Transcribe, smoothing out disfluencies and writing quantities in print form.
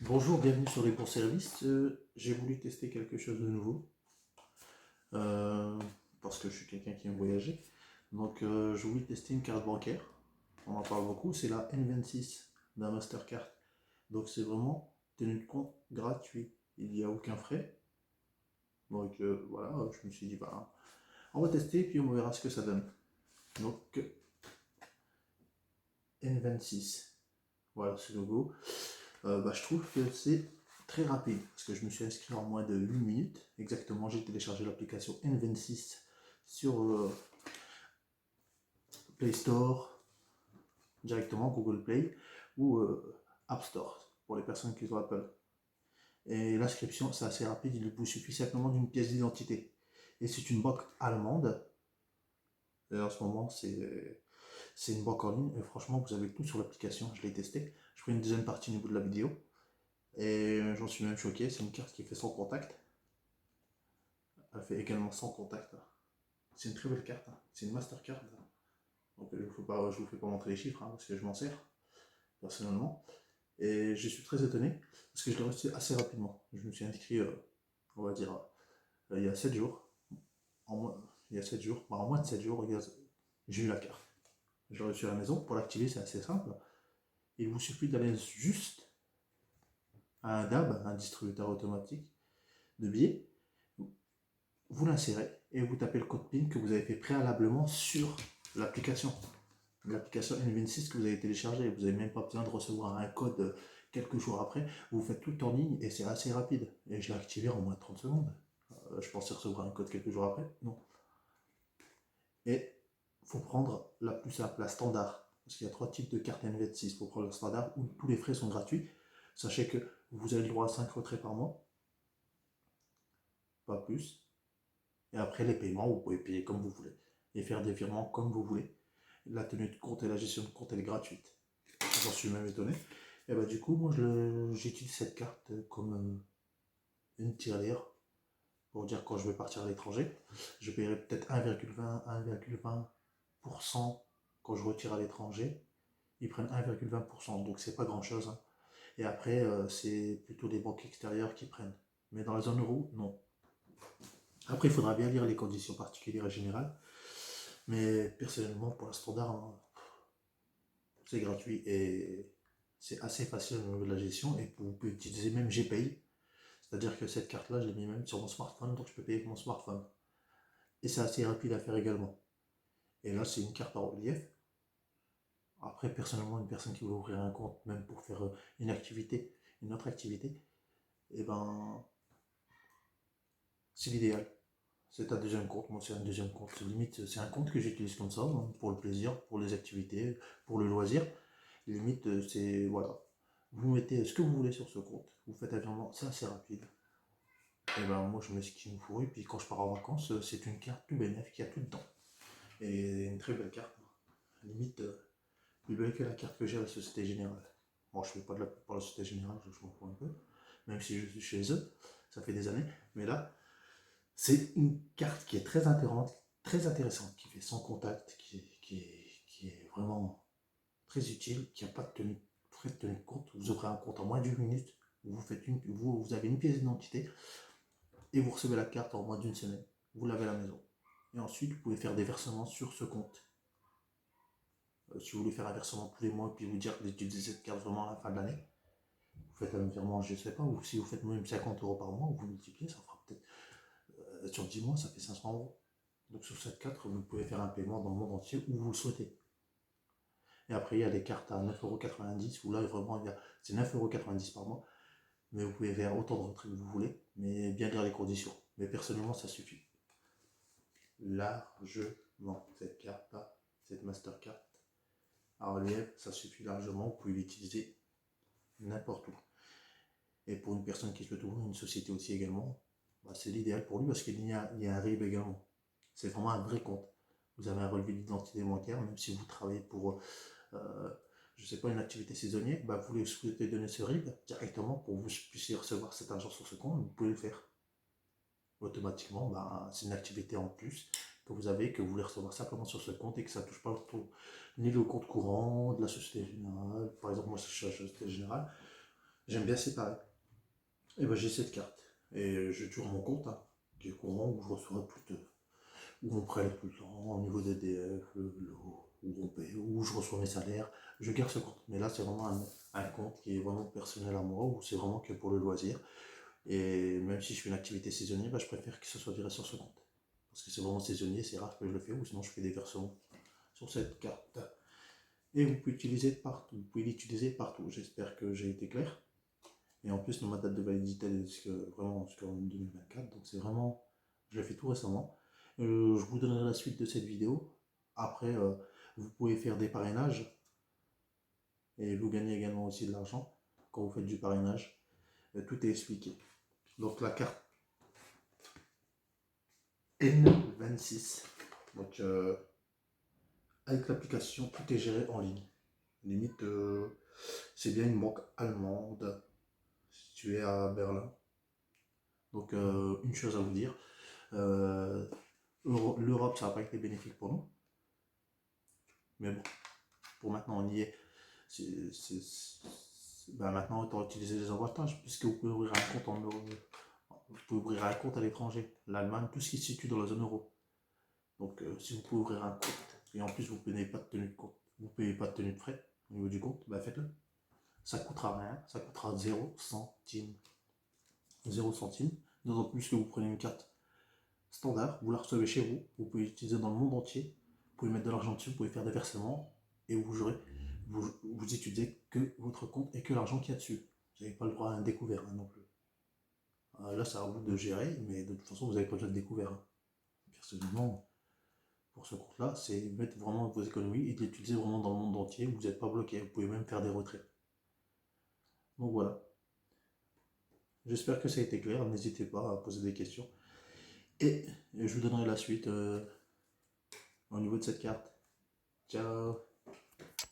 Bonjour, bienvenue sur les bons services. J'ai voulu tester quelque chose de nouveau euh, parce que je suis quelqu'un qui aime voyager. Donc, je voulais tester une carte bancaire. On en parle beaucoup. C'est la N26 d'un Mastercard. Donc, c'est vraiment tenue de compte gratuit. Il n'y a aucun frais. Donc, voilà, je me suis dit, bah, on va tester puis on verra ce que ça donne. Donc, N26. Voilà ce logo. Je trouve que c'est très rapide parce que je me suis inscrit en moins de 8 minutes. Exactement, j'ai téléchargé l'application N26 sur Play Store, directement Google Play ou App Store pour les personnes qui ont Apple. Et l'inscription, c'est assez rapide, il vous suffit simplement d'une pièce d'identité. Et c'est une banque allemande. Et en ce moment, c'est une banque en ligne. Et franchement, vous avez tout sur l'application. Je l'ai testé. Je ferai une deuxième partie au niveau de la vidéo. Et j'en suis même choqué. C'est une carte qui fait sans contact. Elle fait également sans contact. C'est une très belle carte. C'est une Mastercard. Donc je ne vous fais pas montrer les chiffres parce que je m'en sers personnellement. Et je suis très étonné parce que je l'ai reçu assez rapidement. Je me suis inscrit, on va dire, il y a 7 jours. Il y a 7 jours, en moins de 7 jours, j'ai eu la carte. Je l'ai reçu à la maison. Pour l'activer, c'est assez simple. Il vous suffit d'aller juste à un DAB, un distributeur automatique de billets. Vous l'insérez et vous tapez le code PIN que vous avez fait préalablement sur l'application. L'application N26 que vous avez téléchargée. Vous n'avez même pas besoin de recevoir un code quelques jours après. Vous faites tout en ligne et c'est assez rapide. Et je l'ai activé en moins de 30 secondes. Je pensais recevoir un code quelques jours après. Non. Et il faut prendre la plus simple, la standard. Parce qu'il y a 3 types de cartes N26. Il faut prendre la standard où tous les frais sont gratuits. Sachez que vous avez le droit à 5 retraits par mois. Pas plus. Et après les paiements, vous pouvez payer comme vous voulez. Et faire des virements comme vous voulez. La tenue de compte et la gestion de compte, elle est gratuite. J'en suis même étonné. Et bah du coup, moi j'utilise cette carte comme une tirelire pour dire quand je vais partir à l'étranger. Je paierai peut-être 1,20% quand je retire à l'étranger. Ils prennent 1,20%, donc c'est pas grand chose. Hein. Et après, c'est plutôt les banques extérieures qui prennent. Mais dans la zone euro, non. Après, il faudra bien lire les conditions particulières et générales. Mais personnellement, pour la standard, hein, c'est gratuit et c'est assez facile au niveau de la gestion. Et vous pouvez utiliser même GPay. C'est-à-dire que cette carte-là, je l'ai mis même sur mon smartphone, donc je peux payer avec mon smartphone. Et c'est assez rapide à faire également. Et là, c'est une carte en relief. Après, personnellement, une personne qui veut ouvrir un compte, même pour faire une activité, une autre activité, et ben, c'est l'idéal. C'est un deuxième compte. Moi, c'est un deuxième compte. Limite, c'est un compte que j'utilise comme ça, hein, pour le plaisir, pour les activités, pour le loisir. Limite, c'est, voilà. Vous mettez ce que vous voulez sur ce compte. Vous faites un virement, c'est assez rapide. Et ben, moi, je mets ce qu'il me faut. Et puis, quand je pars en vacances, c'est une carte tout bénéfique qui a tout dedans. Et une très belle carte. Limite, plus belle que la carte que j'ai à la Société Générale. Bon, je ne fais pas de la pub pour la Société Générale, je m'en fous un peu. Même si je suis chez eux, ça fait des années. Mais là, c'est une carte qui est très intéressante, qui fait sans contact, qui est vraiment très utile, qui n'a pas de frais de tenue de compte. Vous ouvrez un compte en moins d'une minute, vous avez une pièce d'identité et vous recevez la carte en moins d'une semaine. Vous l'avez à la maison. Et ensuite, vous pouvez faire des versements sur ce compte. Si vous voulez faire un versement tous les mois et puis vous dire que vous utilisez cette carte vraiment à la fin de l'année, vous faites un virement, je ne sais pas, ou si vous faites même 50 € par mois, vous multipliez, ça fera peut-être sur 10 mois, ça fait 500 €. Donc sur cette carte, vous pouvez faire un paiement dans le monde entier où vous le souhaitez. Et après, il y a des cartes à 9,90 € où là, vraiment, c'est 9,90 € par mois. Mais vous pouvez faire autant de retraits que vous voulez, mais bien lire les conditions. Mais personnellement, ça suffit. Largement, cette carte-là, cette Mastercard à relief, ça suffit largement. Vous pouvez l'utiliser n'importe où. Et pour une personne qui souhaite ouvrir une société aussi également, bah, c'est l'idéal pour lui parce qu'il y a un RIB également. C'est vraiment un vrai compte. Vous avez un relevé d'identité bancaire, même si vous travaillez pour, je ne sais pas, une activité saisonnière, bah, vous souhaitez donner ce RIB directement pour que vous puissiez recevoir cet argent sur ce compte, vous pouvez le faire. Automatiquement, bah, c'est une activité en plus que vous avez, que vous voulez recevoir simplement sur ce compte et que ça ne touche pas ni le compte courant de la Société Générale. Par exemple, moi, je suis à la Société Générale. J'aime bien séparer. Et ben j'ai cette carte. Et j'ai toujours mon compte, hein, qui est courant, où je reçois tout, où on prélève tout le temps, au niveau des DF, où on paye, où je reçois mes salaires. Je garde ce compte. Mais là, c'est vraiment un compte qui est vraiment personnel à moi, où c'est vraiment que pour le loisir. Et même si je fais une activité saisonnière, bah, je préfère que ce soit viré sur ce compte. Parce que c'est vraiment saisonnier, c'est rare que je le fais, ou sinon je fais des versements sur cette carte. Et vous pouvez utiliser partout, vous pouvez l'utiliser partout. J'espère que j'ai été clair. Et en plus, ma date de validité elle est vraiment jusqu'en 2024, donc c'est vraiment, je l'ai fait tout récemment. Je vous donnerai la suite de cette vidéo. Après, vous pouvez faire des parrainages et vous gagnez également aussi de l'argent quand vous faites du parrainage. Tout est expliqué. Donc la carte N26. Donc avec l'application, tout est géré en ligne. Limite, c'est bien une banque allemande située à Berlin. Donc une chose à vous dire, euh, l'Europe, ça n'a pas été bénéfique pour nous. Mais bon, pour maintenant, on y est. Ben maintenant, autant utiliser les avantages, puisque vous pouvez ouvrir un compte en euro. Vous pouvez ouvrir un compte à l'étranger. L'Allemagne, tout ce qui se situe dans la zone euro. Donc, si vous pouvez ouvrir un compte, et en plus, vous ne payez pas de tenue de compte, vous ne payez pas de tenue de frais au niveau du compte, ben faites-le. Ça ne coûtera rien, ça coûtera 0 centime. 0 centime. D'autant plus que vous prenez une carte standard, vous la recevez chez vous, vous pouvez l'utiliser dans le monde entier, vous pouvez mettre de l'argent dessus, vous pouvez faire des versements, et vous utilisez que votre compte et que l'argent qu'il y a dessus. Vous n'avez pas le droit à un découvert hein, non plus. Là, c'est à vous de gérer, mais de toute façon, vous n'avez pas déjà de découvert. Hein. Personnellement, pour ce compte-là, c'est mettre vraiment vos économies et de l'utiliser vraiment dans le monde entier, où vous n'êtes pas bloqué, vous pouvez même faire des retraits. Donc voilà. J'espère que ça a été clair, n'hésitez pas à poser des questions. Et je vous donnerai la suite au niveau de cette carte. Ciao.